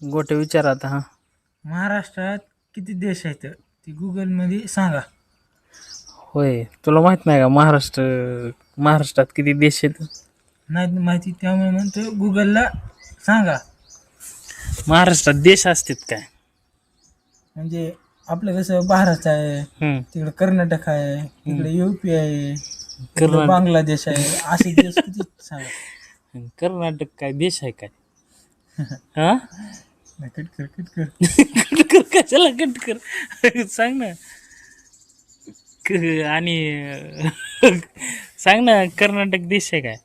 गोटे विचारात हा. महाराष्ट्रात किती देश आहेत ती गुगलमध्ये सांगा. होय, तुला माहित नाही का महाराष्ट्रात किती देश आहेत? नाही माहिती त्यामुळे म्हणतो गुगलला सांगा. महाराष्ट्रात देश असतात काय? म्हणजे आपलं कसं महाराष्ट्र आहे, हम्म. तिकडे कर्नाटक आहे, इकडे युपी आहे, इकडे कर्नाटक. बांगलादेश आहे, असे देश किती सांगा. कर्नाटक काय देश आहे काय? हा. कटकर कटकर कटकर कशाला कटकर सांग ना. आणि सांग ना, कर्नाटक देश आहे काय?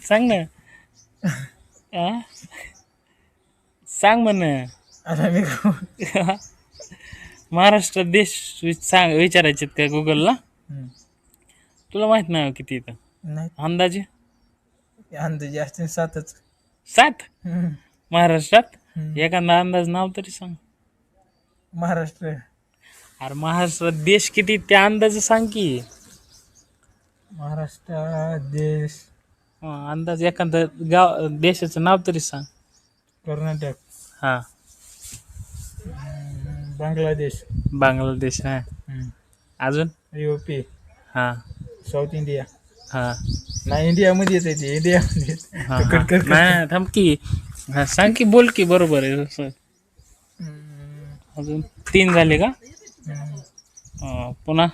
सांग ना. आ? सांग म्हण. आता मी महाराष्ट्रात देश सांग विचारायचे काय गुगलला? हम्म. तुला माहित नाही किती इथं नाही अंदाजे? अंदाजे असते 7च. 7 हम्म. महाराष्ट्रात? हम्म. एखादा अंदाज नाव तरी सांग. महाराष्ट्र अरे महाराष्ट्रात देश किती ते अंदाज सांग की. महाराष्ट्र देश अंदाज एखादं गाव देशाचं नाव तरी सांग. कर्नाटक, हा. बांगलादेश, बांगलादेश हा. अजून? युपी, हा साऊथ इंडिया. हा नाही इंडियामध्ये येते ते इंडियामध्ये. हा हा. नाही थांब की. हा सांग की, बोल की. बरोबर आहे असं. अजून 3 झाले का? पुन्हा